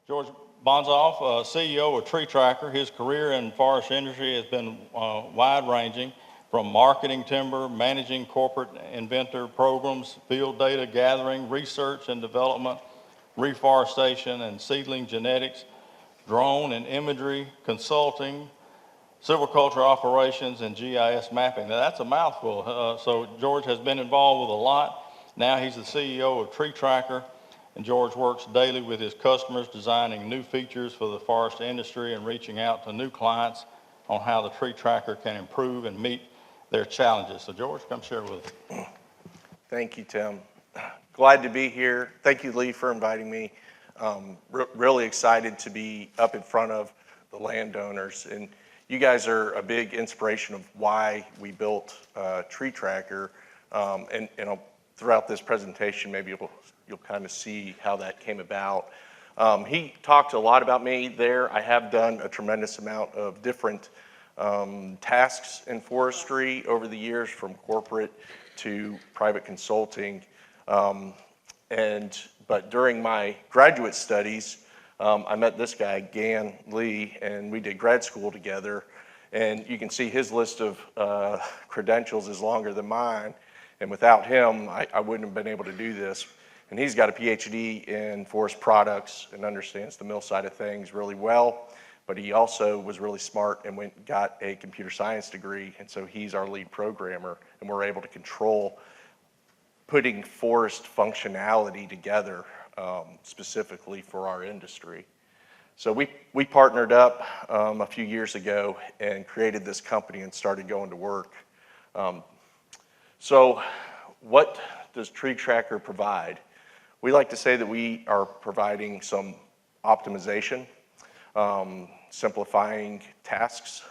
George Banzhaf, CEO of TreeTracker. His career in forest industry has been wide-ranging, from marketing timber, managing corporate inventor programs, field data gathering, research and development, reforestation and seedling genetics, drone and imagery, consulting, silviculture operations, and GIS mapping. Now that's a mouthful. So George has been involved with a lot. Now he's the CEO of TreeTracker, and George works daily with his customers, designing new features for the forest industry and reaching out to new clients on how the TreeTracker can improve and meet their challenges. So George, come share with us. Thank you, Tim. Glad to be here. Thank you, Lee, for inviting me. Really excited to be up in front of the landowners. And you guys are a big inspiration of why we built TreeTracker. And throughout this presentation, maybe you'll kind of see how that came about. He talked a lot about me there. I have done a tremendous amount of different tasks in forestry over the years, from corporate to private consulting. But during my graduate studies, I met this guy, Gan Lee, and we did grad school together. And you can see his list of credentials is longer than mine. And without him, I wouldn't have been able to do this. And he's got a PhD in forest products and understands the mill side of things really well. But he also was really smart and went and got a computer science degree. And so he's our lead programmer, and we're able to control putting forest functionality together specifically for our industry. So we partnered up a few years ago and created this company and started going to work. So what does TreeTracker provide? We like to say that we are providing some optimization, simplifying tasks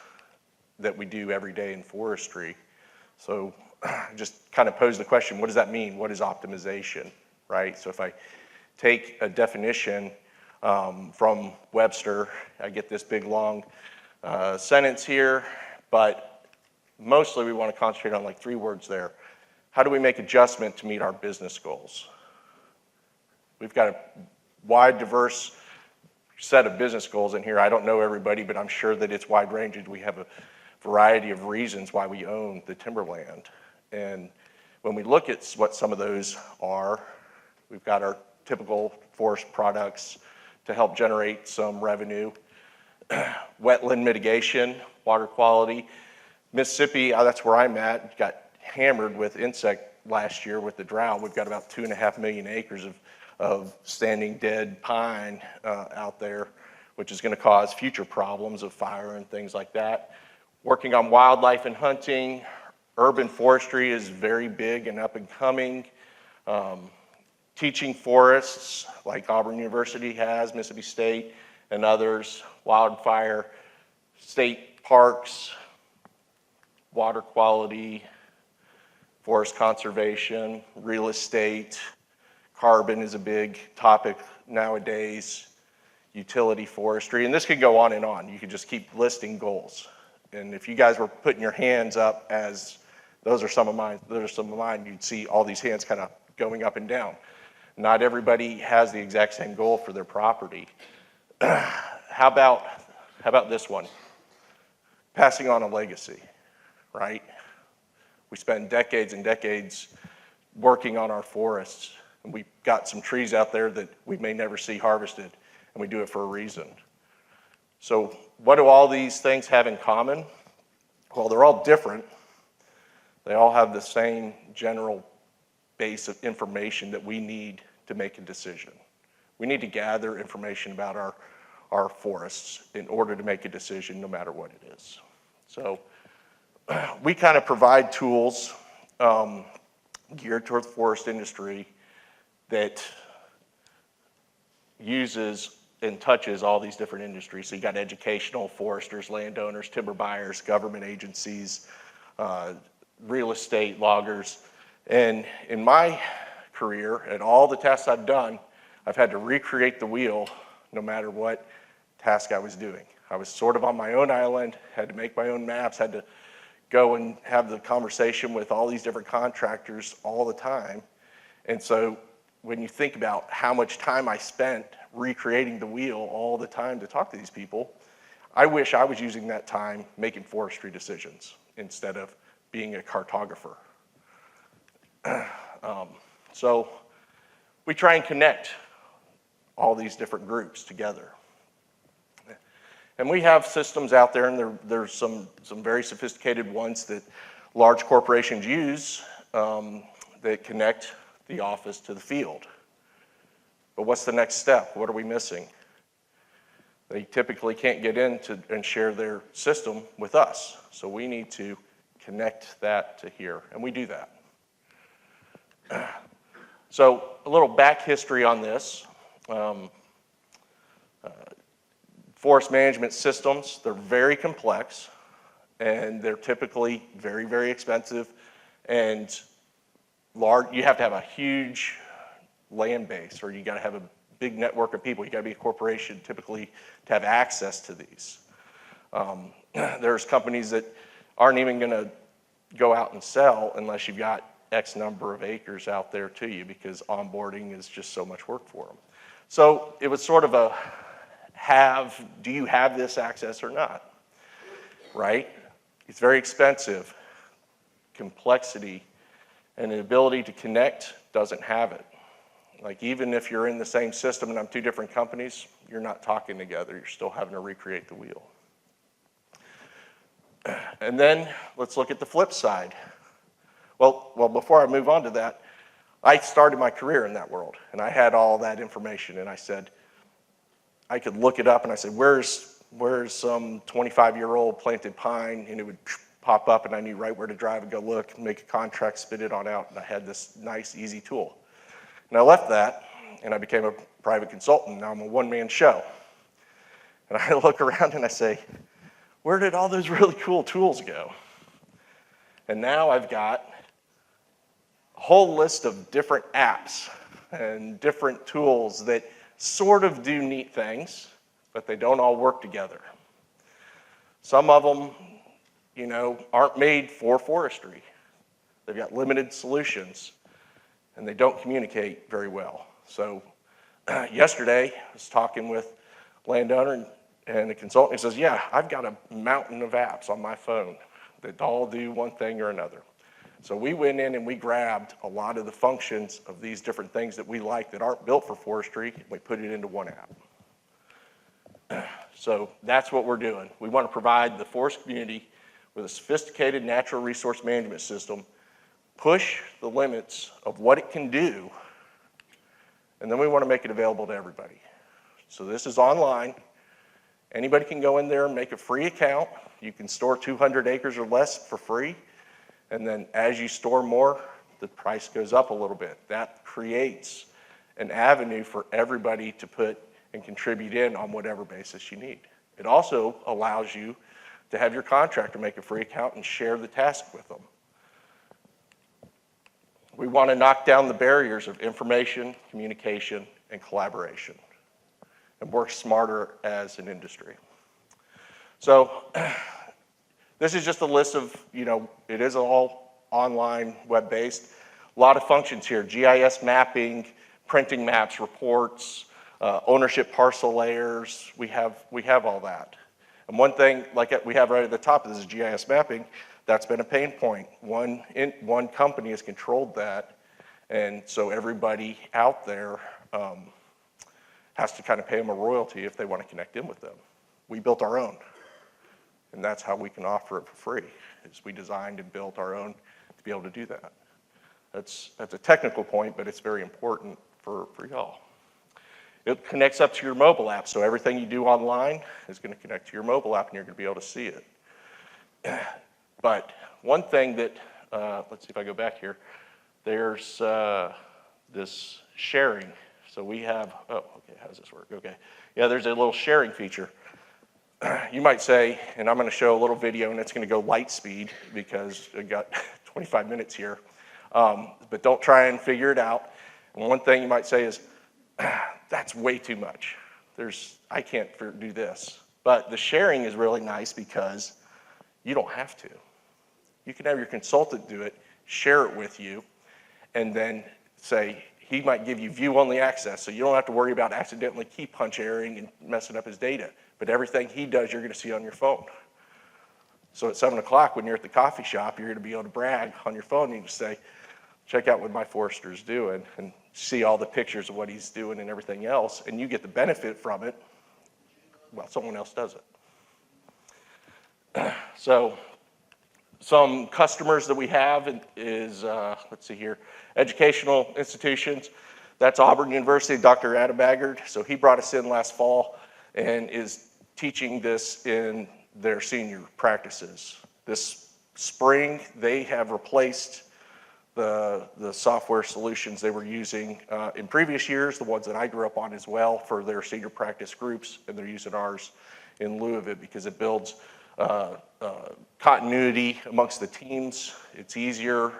that we do every day in forestry. So just kind of pose the question, what does that mean? What is optimization, right? So if I take a definition from Webster, I get this big long sentence here, but mostly we want to concentrate on like 3 words there. How do we make adjustment to meet our business goals? We've got a wide, diverse set of business goals in here. I don't know everybody, but I'm sure that it's wide ranging. We have a variety of reasons why we own the timberland. And when we look at what some of those are, we've got our typical forest products to help generate some revenue, wetland mitigation, water quality. Mississippi, that's where I'm at, got hammered with insect last year with the drought. We've got about 2.5 million acres of standing dead pine out there, which is going to cause future problems of fire and things like that. Working on wildlife and hunting. Urban forestry is very big and up and coming. Teaching forests, like Auburn University has, Mississippi State, and others. Wildfire, state parks, water quality, forest conservation, real estate. Carbon is a big topic nowadays. Utility forestry, and this could go on and on. You could just keep listing goals. And if you guys were putting your hands up as those are some of mine, you'd see all these hands kind of going up and down. Not everybody has the exact same goal for their property. How about this one? Passing on a legacy, right? We spend decades and decades working on our forests, and we've got some trees out there that we may never see harvested, and we do it for a reason. So what do all these things have in common? Well, they're all different. They all have the same general base of information that we need to make a decision. We need to gather information about our forests in order to make a decision, no matter what it is. So we kind of provide tools geared toward the forest industry that uses and touches all these different industries. So you got educational, foresters, landowners, timber buyers, government agencies, real estate, loggers. And in my career, and all the tasks I've done, I've had to recreate the wheel no matter what task I was doing. I was sort of on my own island, had to make my own maps, had to go and have the conversation with all these different contractors all the time. And so when you think about how much time I spent recreating the wheel all the time to talk to these people, I wish I was using that time making forestry decisions instead of being a cartographer. So we try and connect all these different groups together. And we have systems out there, and there's some very sophisticated ones that large corporations use that connect the office to the field. But what's the next step? What are we missing? They typically can't get in and share their system with us. So we need to connect that to here, and we do that. So a little back history on this. Forest management systems, they're very complex, and they're typically very, very expensive, and large. You have to have a huge land base, or you got to have a big network of people. You got to be a corporation typically to have access to these. There's companies that aren't even going to go out and sell unless you've got X number of acres out there to you, because onboarding is just so much work for them. So it was sort of a do you have this access or not, right? It's very expensive. Complexity and the ability to connect doesn't have it. Like, even if you're in the same system and I'm two different companies, you're not talking together. You're still having to recreate the wheel. And then let's look at the flip side. Well, before I move on to that, I started my career in that world, and I had all that information, and I said, I could look it up, and I said, where's some 25-year-old planted pine, and it would pop up, and I knew right where to drive and go look, make a contract, spit it on out, and I had this nice, easy tool. And I left that, and I became a private consultant. Now I'm a one-man show. And I look around and I say, where did all those really cool tools go? And now I've got a whole list of different apps and different tools that sort of do neat things, but they don't all work together. Some of them, aren't made for forestry. They've got limited solutions, and they don't communicate very well. So yesterday, I was talking with a landowner and a consultant. He says, yeah, I've got a mountain of apps on my phone that all do one thing or another. So we went in and we grabbed a lot of the functions of these different things that we like that aren't built for forestry, and we put it into one app. So that's what we're doing. We want to provide the forest community with a sophisticated natural resource management system, push the limits of what it can do, and then we want to make it available to everybody. So this is online. Anybody can go in there and make a free account. You can store 200 acres or less for free. And then as you store more, the price goes up a little bit. That creates an avenue for everybody to put and contribute in on whatever basis you need. It also allows you to have your contractor make a free account and share the task with them. We want to knock down the barriers of information, communication, and collaboration, and work smarter as an industry. So this is just a list of, it is all online, web-based. A lot of functions here: GIS mapping, printing maps, reports, ownership parcel layers. We have all that. And one thing, like we have right at the top, of this is GIS mapping. That's been a pain point. One company has controlled that, and so everybody out there has to kind of pay them a royalty if they want to connect in with them. We built our own, and that's how we can offer it for free, is we designed and built our own to be able to do that. That's a technical point, but it's very important for y'all. It connects up to your mobile app, so everything you do online is going to connect to your mobile app, and you're going to be able to see it. But one thing that, let's see if I go back here, there's this sharing. So we have, okay, how does this work? Okay, yeah, there's a little sharing feature. You might say, and I'm going to show a little video, and it's going to go light speed because I got 25 minutes here, but don't try and figure it out. And one thing you might say is, that's way too much. I can't do this. But the sharing is really nice because you don't have to. You can have your consultant do it, share it with you, and then say, he might give you view-only access, so you don't have to worry about accidentally key punch erroring and messing up his data. But everything he does, you're gonna see on your phone. So at 7 o'clock when you're at the coffee shop, you're gonna be able to brag on your phone and you can say, check out what my Forrester's doing, and see all the pictures of what he's doing and everything else, and you get the benefit from it while someone else does it. So some customers that we have is, let's see here, educational institutions. That's Auburn University, Dr. Adam Baggard. So he brought us in last fall and is teaching this in their senior practices. This spring, they have replaced the software solutions they were using in previous years, the ones that I grew up on as well for their senior practice groups, and they're using ours in lieu of it because it builds continuity amongst the teams. It's easier.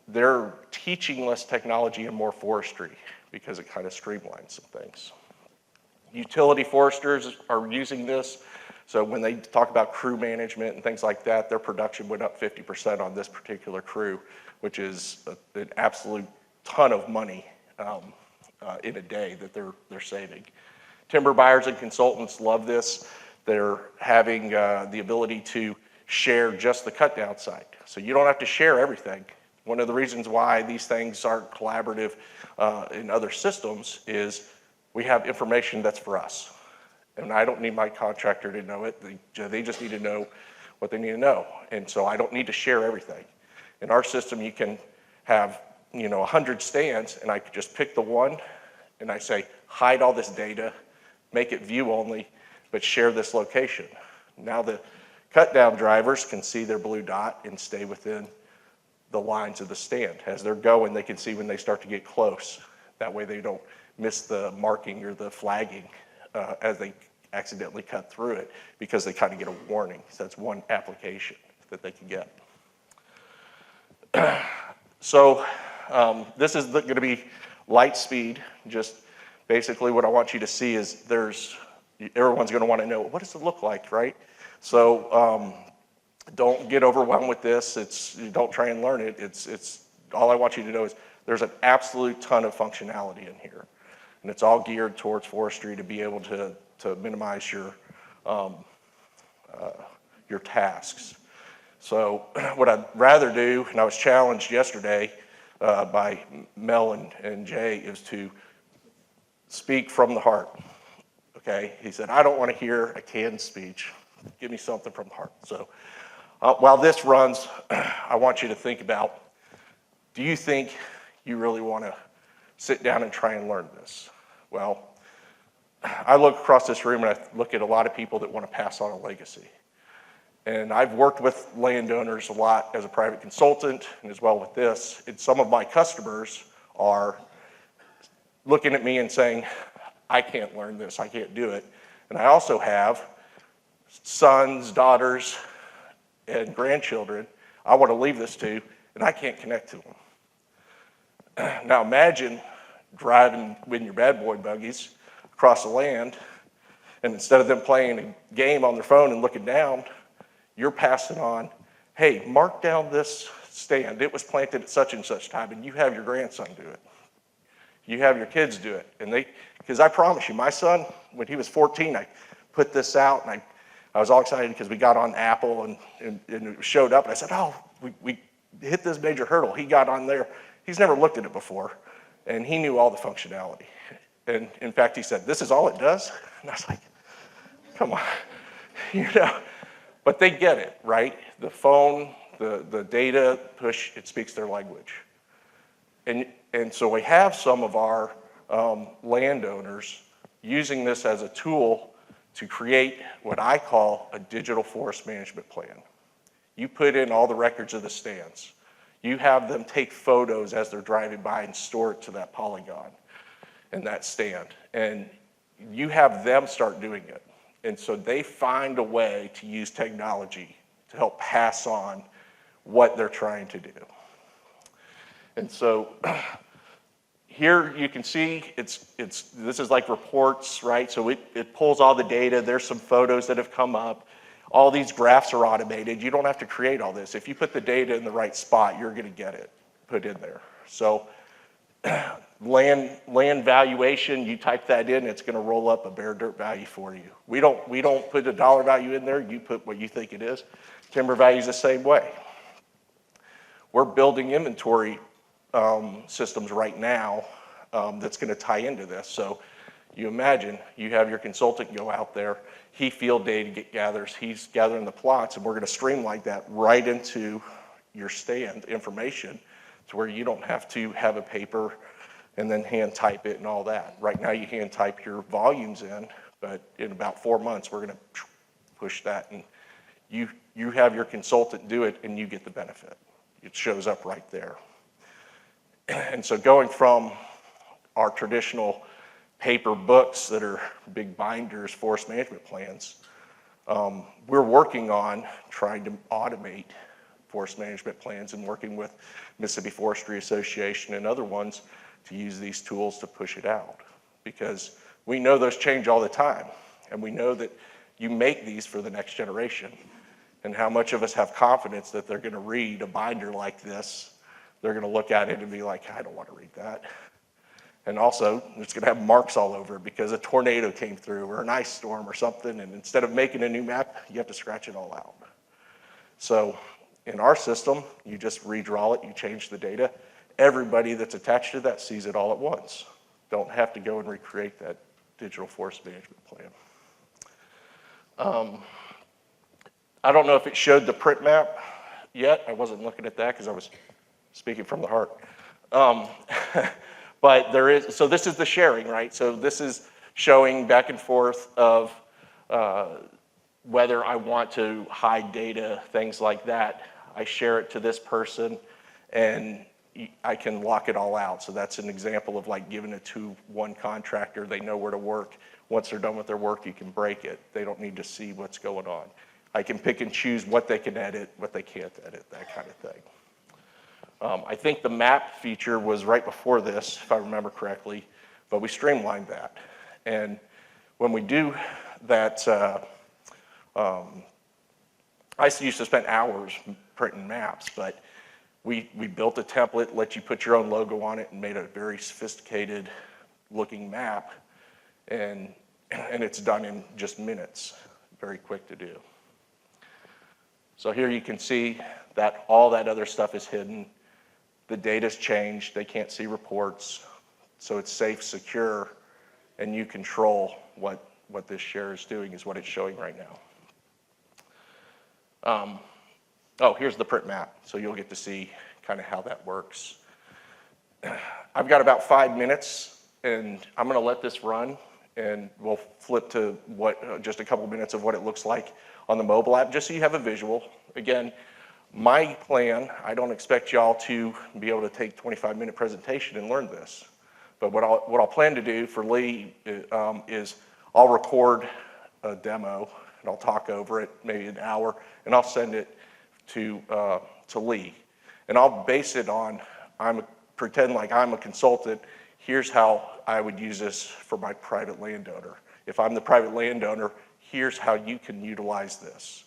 They're teaching less technology and more forestry because it kind of streamlines some things. Utility foresters are using this. So when they talk about crew management and things like that, their production went up 50% on this particular crew, which is an absolute ton of money in a day that they're saving. Timber buyers and consultants love this. They're having the ability to share just the cut down site. So you don't have to share everything. One of the reasons why these things aren't collaborative in other systems is we have information that's for us. And I don't need my contractor to know it. They just need to know what they need to know. And so I don't need to share everything. In our system, you can have 100 stands, and I could just pick the one, and I say, hide all this data, make it view only, but share this location. Now the cut down drivers can see their blue dot and stay within the lines of the stand. As they're going, they can see when they start to get close. That way they don't miss the marking or the flagging as they accidentally cut through it, because they kind of get a warning. So that's one application that they can get. So this is going to be light speed. Just basically what I want you to see is everyone's going to want to know, what does it look like, right? So don't get overwhelmed with this. Don't try and learn it. It's all I want you to know is there's an absolute ton of functionality in here. And it's all geared towards forestry to be able to minimize your tasks. So what I'd rather do, and I was challenged yesterday by Mel and Jay, is to speak from the heart. Okay? He said, I don't want to hear a canned speech. Give me something from the heart. So while this runs, I want you to think about, do you think you really want to sit down and try and learn this? Well, I look across this room and I look at a lot of people that want to pass on a legacy. And I've worked with landowners a lot as a private consultant and as well with this. And some of my customers are looking at me and saying, I can't learn this, I can't do it. And I also have sons, daughters, and grandchildren I want to leave this to, and I can't connect to them. Now imagine driving with your bad boy buggies across the land, and instead of them playing a game on their phone and looking down, you're passing on, hey, mark down this stand. It was planted at such and such time, and you have your grandson do it. You have your kids do it. And because I promise you, my son, when he was 14, I put this out, and I was all excited because we got on Apple and it showed up, and I said, oh, we hit this major hurdle. He got on there. He's never looked at it before, and he knew all the functionality. And in fact, he said, this is all it does? And I was like, come on, But they get it, right? The phone, the data push, it speaks their language. And so we have some of our landowners using this as a tool to create what I call a digital forest management plan. You put in all the records of the stands. You have them take photos as they're driving by and store it to that polygon and that stand. And you have them start doing it. And so they find a way to use technology to help pass on what they're trying to do. And so here you can see this is like reports, right? So it pulls all the data. There's some photos that have come up. All these graphs are automated. You don't have to create all this. If you put the data in the right spot, you're going to get it put in there. So Land valuation, you type that in, it's gonna roll up a bare dirt value for you. We don't put a dollar value in there, you put what you think it is. Timber value's the same way. We're building inventory systems right now that's gonna tie into this. So you imagine, you have your consultant go out there, he field data gathers, he's gathering the plots, and we're gonna streamline that right into your stand information to where you don't have to have a paper and then hand type it and all that. Right now you hand type your volumes in, but in about 4 months, we're gonna push that, and you have your consultant do it and you get the benefit. It shows up right there. And so going from our traditional paper books that are big binders, forest management plans, we're working on trying to automate forest management plans and working with Mississippi Forestry Association and other ones to use these tools to push it out. Because we know those change all the time, and we know that you make these for the next generation. And how much of us have confidence that they're gonna read a binder like this, they're gonna look at it and be like, I don't wanna read that. And also, it's gonna have marks all over it because a tornado came through or an ice storm or something, and instead of making a new map, you have to scratch it all out. So in our system, you just redraw it, you change the data. Everybody that's attached to that sees it all at once. Don't have to go and recreate that digital forest management plan. I don't know if it showed the print map yet. I wasn't looking at that because I was speaking from the heart. But there is, so this is the sharing, right? So this is showing back and forth of whether I want to hide data, things like that. I share it to this person and I can lock it all out. So that's an example of like giving it to one contractor. They know where to work. Once they're done with their work, you can break it. They don't need to see what's going on. I can pick and choose what they can edit, what they can't edit, that kind of thing. I think the map feature was right before this, if I remember correctly, but we streamlined that. And when we do that, I used to spend hours printing maps, but we built a template, let you put your own logo on it, and made a very sophisticated looking map, and it's done in just minutes, very quick to do. So here you can see that all that other stuff is hidden. The data's changed, they can't see reports, so it's safe, secure, and you control what this share is doing is what it's showing right now. Oh, here's the print map, so you'll get to see kind of how that works. I've got about 5 minutes, and I'm gonna let this run, and we'll flip to just a couple minutes of what it looks like on the mobile app, just so you have a visual. Again, my plan, I don't expect y'all to be able to take 25-minute presentation and learn this. But what I'll plan to do for Lee is I'll record a demo and I'll talk over it, maybe an hour, and I'll send it to Lee. And I'll base it on, pretend like I'm a consultant, here's how I would use this for my private landowner. If I'm the private landowner, here's how you can utilize this.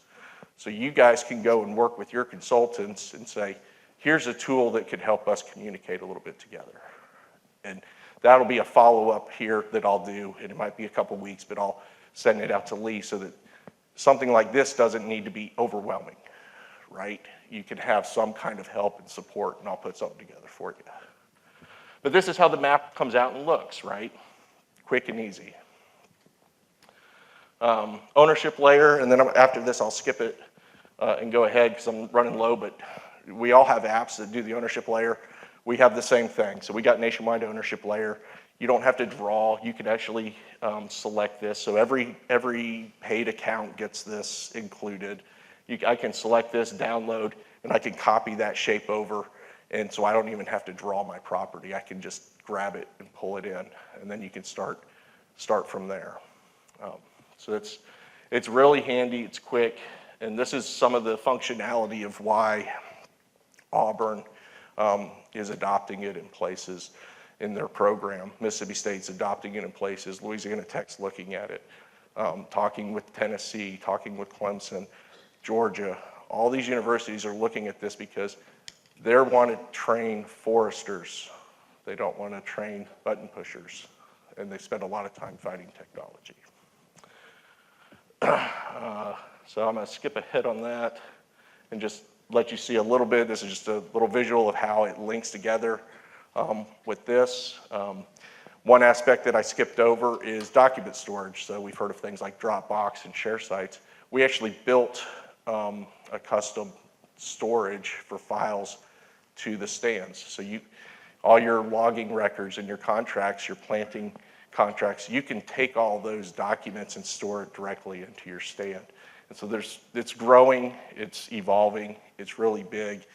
So you guys can go and work with your consultants and say, here's a tool that could help us communicate a little bit together. And that'll be a follow-up here that I'll do, and it might be a couple weeks, but I'll send it out to Lee so that something like this doesn't need to be overwhelming, right? You can have some kind of help and support, and I'll put something together for you. But this is how the map comes out and looks, right? Quick and easy. Ownership layer, and then after this I'll skip it and go ahead because I'm running low, but we all have apps that do the ownership layer. We have the same thing. So we got nationwide ownership layer. You don't have to draw. You can actually select this. So every paid account gets this included. I can select this, download, and I can copy that shape over. And so I don't even have to draw my property. I can just grab it and pull it in, and then you can start from there. So it's really handy, it's quick, and this is some of the functionality of why Auburn is adopting it in places in their program. Mississippi State's adopting it in places. Louisiana Tech's looking at it. Talking with Tennessee, talking with Clemson, Georgia. All these universities are looking at this because they want to train foresters They don't want to train button pushers, and they spend a lot of time fighting technology. So I'm going to skip ahead on that and just let you see a little bit. This is just a little visual of how it links together with this. One aspect that I skipped over is document storage. So we've heard of things like Dropbox and share sites. We actually built a custom storage for files to the stands. So all your logging records and your contracts, your planting contracts, you can take all those documents and store it directly into your stand. And so it's growing, it's evolving, it's really big,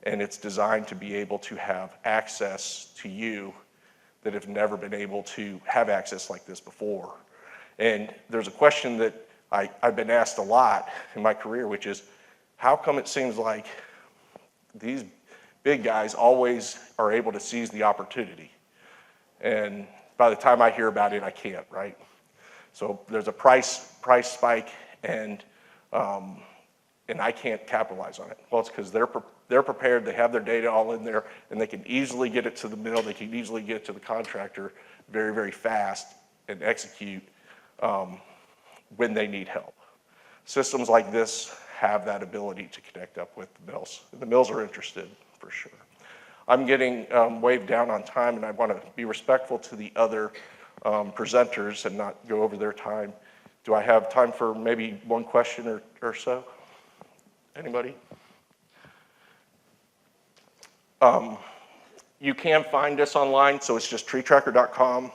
and it's designed to be able to have access to you that have never been able to have access like this before. And there's a question that I've been asked a lot in my career, which is, how come it seems like these big guys always are able to seize the opportunity? And by the time I hear about it, I can't, right? So there's a price spike, and I can't capitalize on it. Well, it's because they're prepared, they have their data all in there, and they can easily get it to the mill, they can easily get it to the contractor very, very fast and execute when they need help. Systems like this have that ability to connect up with the mills. The mills are interested, for sure. I'm getting waved down on time, and I want to be respectful to the other presenters and not go over their time. Do I have time for maybe one question or so? Anybody? You can find us online, so it's just TreeTracker.com.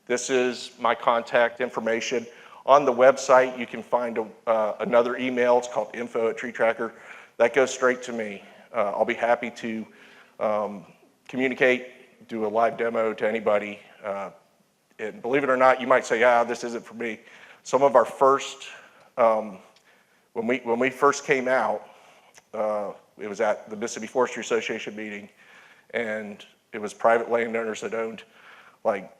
This is my contact information. On the website, you can find another email. It's called info@TreeTracker. That goes straight to me. I'll be happy to communicate, do a live demo to anybody. And believe it or not, you might say, this isn't for me. Some of our first, when we first came out, it was at the Mississippi Forestry Association meeting, and it was private landowners that owned like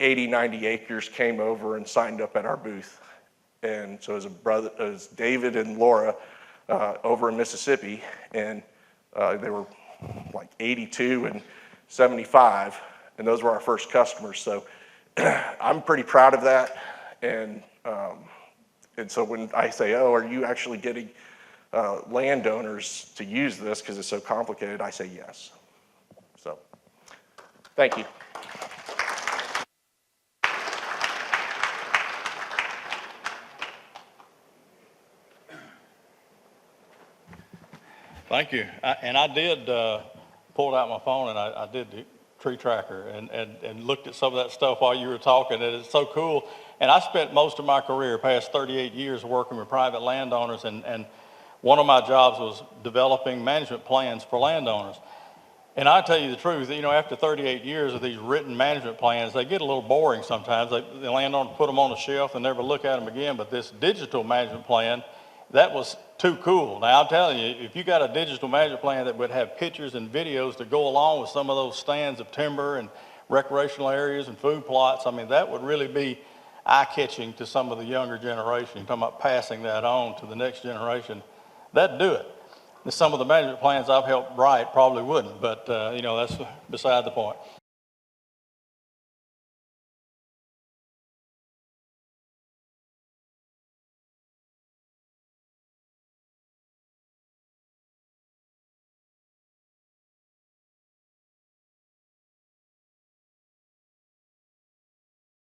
80, 90 acres came over and signed up at our booth. And so it was David and Laura over in Mississippi, and they were like 82 and 75, and those were our first customers. So I'm pretty proud of that. And so when I say, are you actually getting landowners to use this because it's so complicated, I say yes. So thank you. Thank you. I did pull out my phone, and I did the TreeTracker and looked at some of that stuff while you were talking, and it's so cool. And I spent most of my career, past 38 years, working with private landowners, and one of my jobs was developing management plans for landowners. And I tell you the truth, after 38 years of these written management plans, they get a little boring sometimes. The landowner put them on a shelf and never look at them again. But this digital management plan, that was too cool. Now, I'm telling you, if you got a digital management plan that would have pictures and videos to go along with some of those stands of timber and recreational areas and food plots, I mean, that would really be eye-catching to some of the younger generation. You're talking about passing that on to the next generation. That'd do it. Some of the management plans I've helped write probably wouldn't, but that's beside the point.